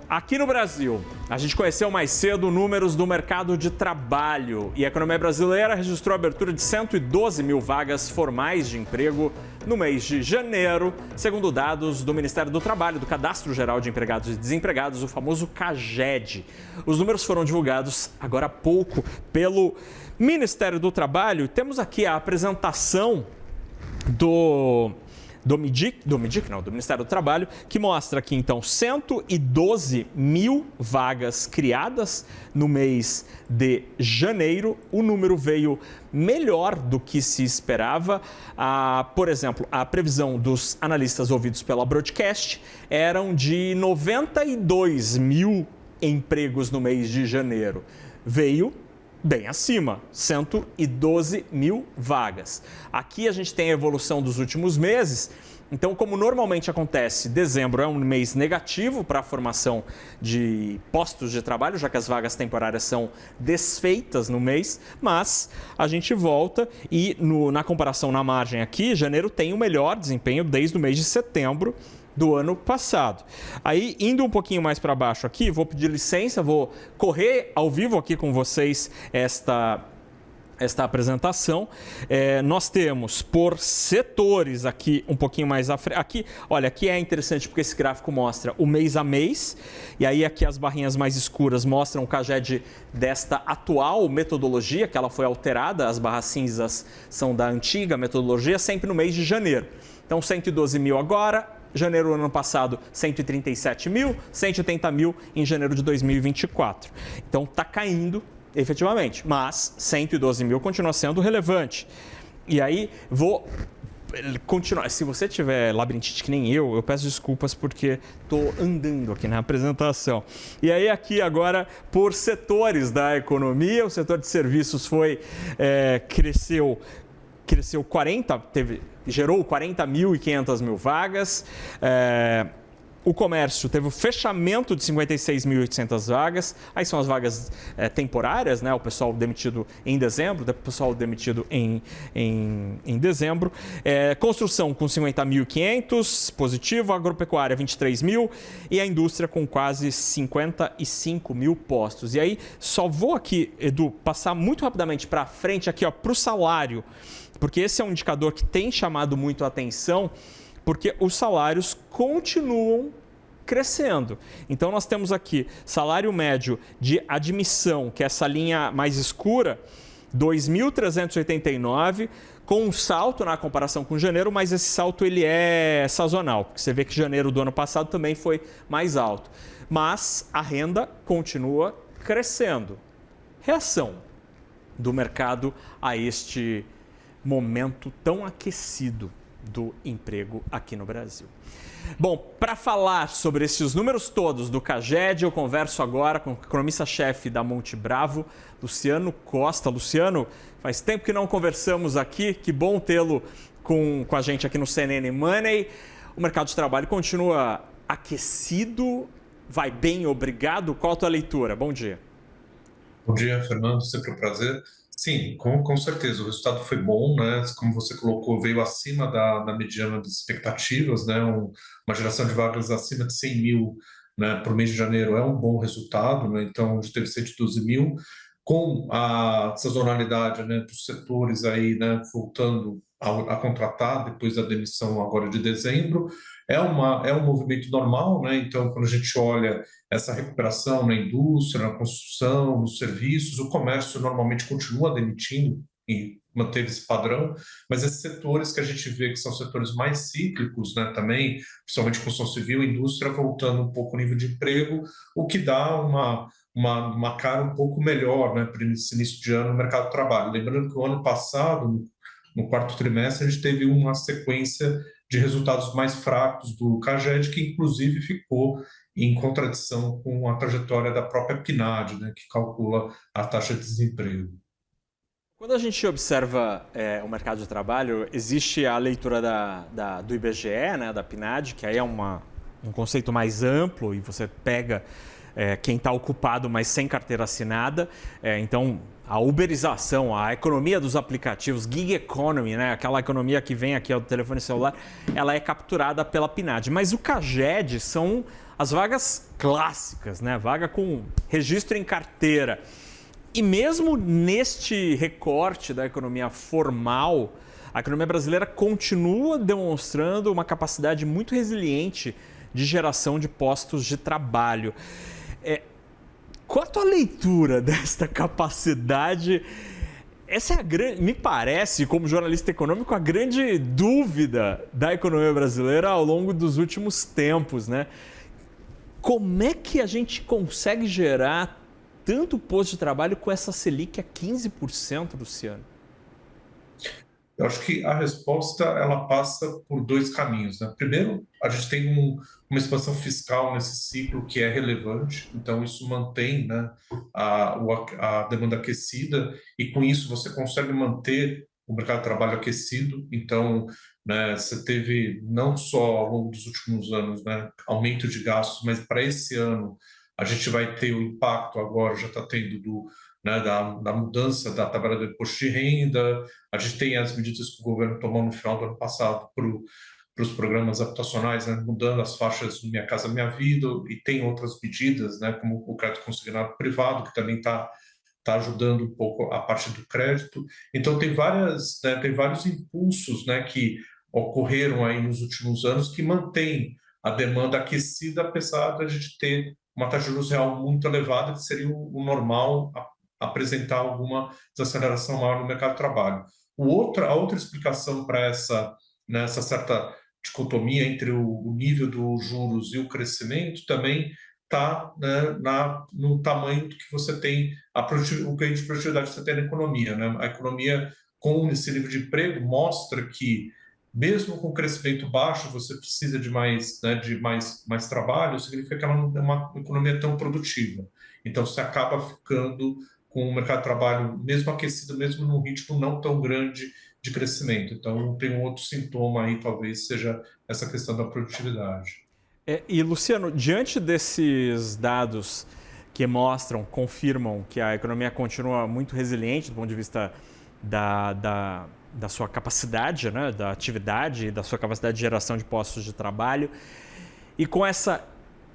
Aqui no Brasil, a gente conheceu mais cedo números do mercado de trabalho e a economia brasileira registrou a abertura de 112 mil vagas formais de emprego no mês de janeiro, segundo dados do Ministério do Trabalho, do Cadastro Geral de Empregados e Desempregados, o famoso CAGED. Os números foram divulgados agora há pouco pelo Ministério do Trabalho. Temos aqui a apresentação do Ministério do Trabalho, que mostra aqui, então, 112 mil vagas criadas no mês de janeiro. O número veio melhor do que se esperava. Por exemplo, a previsão dos analistas ouvidos pela Broadcast eram de 92 mil empregos no mês de janeiro. Veio bem acima, 112 mil vagas. Aqui a gente tem a evolução dos últimos meses. Então, como normalmente acontece, dezembro é um mês negativo para a formação de postos de trabalho, já que as vagas temporárias são desfeitas no mês, mas a gente volta e na comparação na margem aqui, janeiro tem o melhor desempenho desde o mês de setembro do ano passado. Aí, indo um pouquinho mais para baixo aqui, vou pedir licença, vou correr ao vivo aqui com vocês esta apresentação. Nós temos por setores aqui um pouquinho mais à frente. Aqui, olha, aqui é interessante porque esse gráfico mostra o mês a mês, e aí aqui as barrinhas mais escuras mostram o CAGED desta atual metodologia, que ela foi alterada, as barras cinzas são da antiga metodologia, sempre no mês de janeiro. Então, 112 mil agora. Janeiro do ano passado, 137 mil, 180 mil em janeiro de 2024. Então, está caindo efetivamente, mas 112 mil continua sendo relevante. E aí, vou continuar. Se você tiver labirintite que nem eu peço desculpas porque estou andando aqui na apresentação. E aí, aqui agora, por setores da economia, o setor de serviços cresceu 40, gerou 40.500 mil vagas. O comércio teve o fechamento de 56.800 vagas. Aí são as vagas temporárias, né? O pessoal demitido em dezembro, o pessoal demitido em dezembro. Construção com 50.500, positivo. Agropecuária, 23 mil. E a indústria com quase 55 mil postos. E aí, só vou aqui, Edu, passar muito rapidamente para frente aqui, para o salário, porque esse é um indicador que tem chamado muito a atenção, porque os salários continuam crescendo. Então, nós temos aqui salário médio de admissão, que é essa linha mais escura, 2.389, com um salto na comparação com janeiro, mas esse salto ele é sazonal, porque você vê que janeiro do ano passado também foi mais alto. Mas a renda continua crescendo. Reação do mercado a este momento tão aquecido do emprego aqui no Brasil. Bom, para falar sobre esses números todos do CAGED, eu converso agora com o economista-chefe da Monte Bravo, Luciano Costa. Luciano, faz tempo que não conversamos aqui, que bom tê-lo com a gente aqui no CNN Money. O mercado de trabalho continua aquecido, vai bem, obrigado. Qual a tua leitura? Bom dia. Bom dia, Fernando, sempre um prazer. Sim, com certeza, o resultado foi bom, né? Como você colocou, veio acima da mediana das expectativas, né? Uma geração de vagas acima de 100 mil, né, por mês de janeiro é um bom resultado, né? Então, onde teve 112 mil, com a sazonalidade, né, dos setores aí, né, voltando a contratar depois da demissão agora de dezembro, é um movimento normal, né? Então, quando a gente olha essa recuperação na indústria, na construção, nos serviços, o comércio normalmente continua demitindo e manteve esse padrão, mas esses setores que a gente vê que são setores mais cíclicos, né, também, principalmente construção civil, indústria, voltando um pouco o nível de emprego, o que dá uma cara um pouco melhor, né, para esse início de ano no mercado de trabalho. Lembrando que o ano passado, no quarto trimestre, a gente teve uma sequência de resultados mais fracos do CAGED, que inclusive ficou em contradição com a trajetória da própria PNAD, né, que calcula a taxa de desemprego. Quando a gente observa o mercado de trabalho, existe a leitura do IBGE, né, da PNAD, que aí é um conceito mais amplo e você pega quem está ocupado, mas sem carteira assinada. Então, a uberização, a economia dos aplicativos, gig economy, né? Aquela economia que vem aqui ao telefone celular, ela é capturada pela PNAD. Mas o CAGED são as vagas clássicas, né? Vaga com registro em carteira. E mesmo neste recorte da economia formal, a economia brasileira continua demonstrando uma capacidade muito resiliente de geração de postos de trabalho. Qual a tua leitura desta capacidade? Essa é me parece, como jornalista econômico, a grande dúvida da economia brasileira ao longo dos últimos tempos, né? Como é que a gente consegue gerar tanto posto de trabalho com essa Selic a 15%, Luciano? Eu acho que a resposta ela passa por dois caminhos, né? Primeiro, a gente tem uma expansão fiscal nesse ciclo que é relevante, então isso mantém, né, a demanda aquecida e com isso você consegue manter o mercado de trabalho aquecido. Então, né, você teve não só ao longo dos últimos anos, né, aumento de gastos, mas para esse ano a gente vai ter o impacto agora, já está tendo né, da mudança da tabela do imposto de renda. A gente tem as medidas que o governo tomou no final do ano passado para os programas habitacionais, né, mudando as faixas do Minha Casa Minha Vida, e tem outras medidas, né, como o crédito consignado privado, que também está ajudando um pouco a parte do crédito. Então, tem vários impulsos, né, que ocorreram aí nos últimos anos que mantêm a demanda aquecida, apesar de a gente ter uma taxa de juros real muito elevada, que seria o normal apresentar alguma desaceleração maior no mercado de trabalho. A outra explicação para essa certa dicotomia entre o nível dos juros e o crescimento também está, né, no tamanho do que você tem, o ganho de produtividade que você tem na economia, né? A economia, com esse nível de emprego, mostra que, mesmo com crescimento baixo, você precisa de mais, né, mais trabalho, significa que ela não é uma economia tão produtiva. Então, você acaba ficando com o mercado de trabalho mesmo aquecido, mesmo num ritmo não tão grande de crescimento. Então, tem um outro sintoma aí, talvez seja essa questão da produtividade. E, Luciano, diante desses dados que confirmam que a economia continua muito resiliente do ponto de vista da sua capacidade, né, da atividade, da sua capacidade de geração de postos de trabalho, e com essa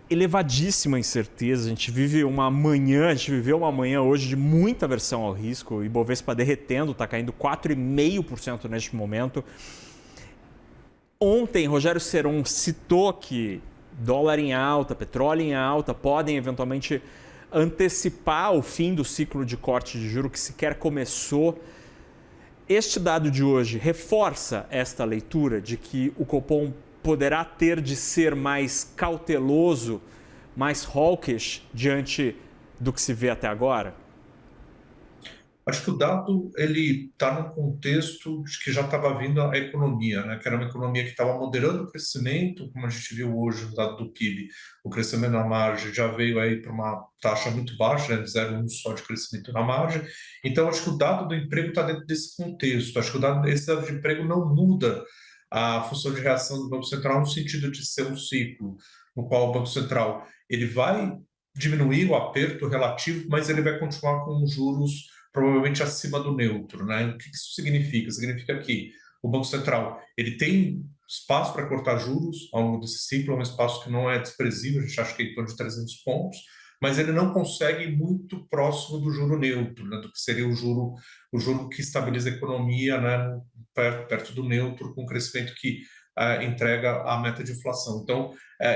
elevadíssima incerteza, a gente viveu uma manhã hoje de muita aversão ao risco, o Ibovespa derretendo, está caindo 4,5% neste momento. Ontem, Rogério Seron citou que dólar em alta, petróleo em alta, podem eventualmente antecipar o fim do ciclo de corte de juros que sequer começou. Este dado de hoje reforça esta leitura de que o Copom poderá ter de ser mais cauteloso, mais hawkish diante do que se vê até agora? Acho que o dado ele está num contexto de que já estava vindo a economia, né? Que era uma economia que estava moderando o crescimento, como a gente viu hoje no dado do PIB, o crescimento na margem já veio aí para uma taxa muito baixa, né? De 0,1 só de crescimento na margem. Então, acho que o dado do emprego está dentro desse contexto. Acho que esse dado de emprego não muda a função de reação do Banco Central no sentido de ser um ciclo no qual o Banco Central ele vai diminuir o aperto relativo, mas ele vai continuar com os juros provavelmente acima do neutro, né? O que isso significa? Significa que o Banco Central ele tem espaço para cortar juros ao longo desse ciclo, é um espaço que não é desprezível, a gente acha que é em torno de 300 pontos, mas ele não consegue ir muito próximo do juro neutro, né? Do que seria o juro que estabiliza a economia, né? Perto do neutro, com um crescimento que entrega a meta de inflação. Então,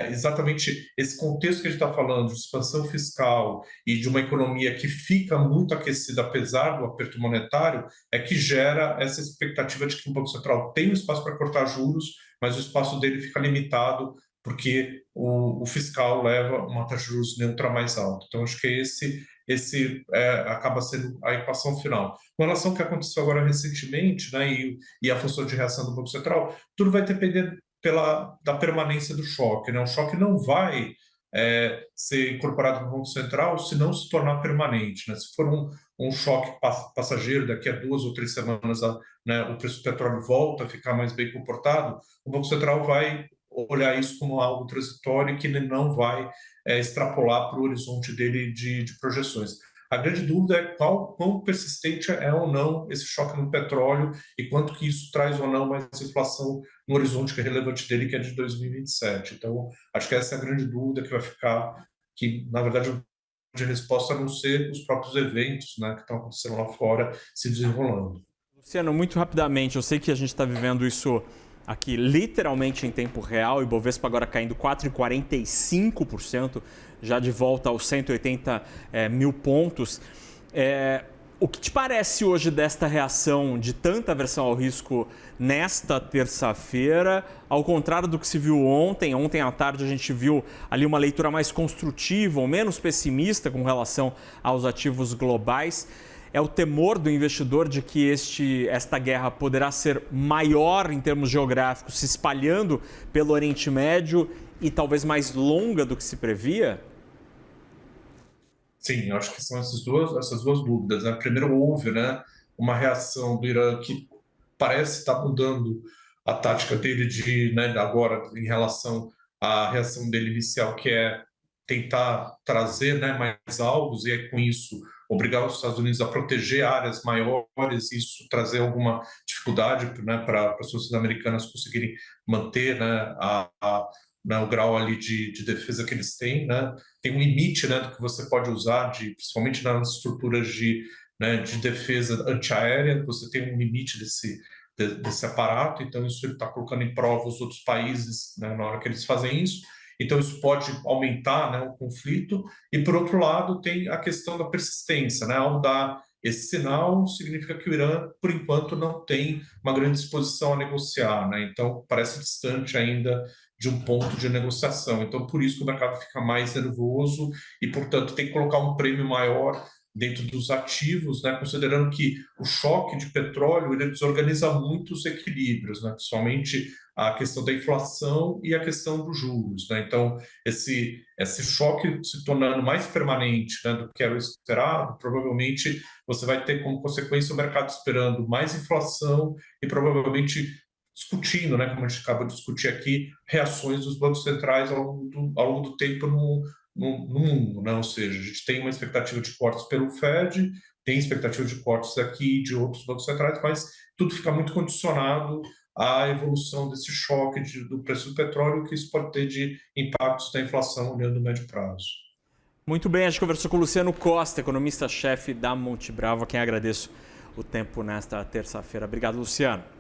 exatamente esse contexto que a gente está falando, de expansão fiscal e de uma economia que fica muito aquecida apesar do aperto monetário, é que gera essa expectativa de que o Banco Central tem um espaço para cortar juros, mas o espaço dele fica limitado porque o fiscal leva uma taxa de juros neutra mais alta. Então, acho que esse acaba sendo a equação final. Com relação ao que aconteceu agora recentemente, né, e a função de reação do Banco Central, tudo vai depender da permanência do choque, né? O choque não vai ser incorporado no Banco Central se não se tornar permanente, né? Se for um choque passageiro, daqui a 2 ou 3 semanas né, o preço do petróleo volta a ficar mais bem comportado, o Banco Central vai olhar isso como algo transitório que ele não vai extrapolar para o horizonte dele de projeções. A grande dúvida é quão persistente é ou não esse choque no petróleo e quanto que isso traz ou não mais inflação no horizonte que é relevante dele, que é de 2027. Então, acho que essa é a grande dúvida que vai ficar, que na verdade de resposta a não ser os próprios eventos, né, que estão acontecendo lá fora se desenrolando. Luciano, muito rapidamente, eu sei que a gente está vivendo isso aqui literalmente em tempo real, e Bovespa agora caindo 4,45%, já de volta aos 180 mil pontos. O que te parece hoje desta reação de tanta aversão ao risco nesta terça-feira, ao contrário do que se viu ontem? Ontem à tarde a gente viu ali uma leitura mais construtiva ou menos pessimista com relação aos ativos globais. É o temor do investidor de que esta guerra poderá ser maior em termos geográficos, se espalhando pelo Oriente Médio e talvez mais longa do que se previa? Sim, eu acho que são essas duas dúvidas, né? Primeiro, houve, né, uma reação do Irã que parece estar mudando a tática dele né, agora em relação à reação dele inicial, que é tentar trazer, né, mais alvos e com isso obrigar os Estados Unidos a proteger áreas maiores, isso trazer alguma dificuldade, né, para as forças americanas conseguirem manter, né, né, o grau ali de defesa que eles têm, né? Tem um limite, né, do que você pode usar, principalmente nas estruturas né, de defesa antiaérea, você tem um limite desse aparato, então isso ele está colocando em prova os outros países, né, na hora que eles fazem isso. Então isso pode aumentar, né, o conflito. E por outro lado tem a questão da persistência, né? Ao dar esse sinal significa que o Irã, por enquanto, não tem uma grande disposição a negociar, né? Então parece distante ainda de um ponto de negociação. Então por isso que o mercado fica mais nervoso e, portanto, tem que colocar um prêmio maior dentro dos ativos, né, considerando que o choque de petróleo ele desorganiza muito os equilíbrios, né, principalmente a questão da inflação e a questão dos juros, né? Então esse choque se tornando mais permanente, né, do que era o esperado, provavelmente você vai ter como consequência o mercado esperando mais inflação e provavelmente discutindo, né, como a gente acaba de discutir aqui, reações dos bancos centrais ao longo do tempo no mundo, né? Ou seja, a gente tem uma expectativa de cortes pelo Fed, tem expectativa de cortes aqui de outros bancos centrais, mas tudo fica muito condicionado à evolução desse choque do preço do petróleo, que isso pode ter de impactos da inflação olhando no médio prazo. Muito bem, a gente conversou com o Luciano Costa, economista-chefe da Monte Bravo, a quem agradeço o tempo nesta terça-feira. Obrigado, Luciano.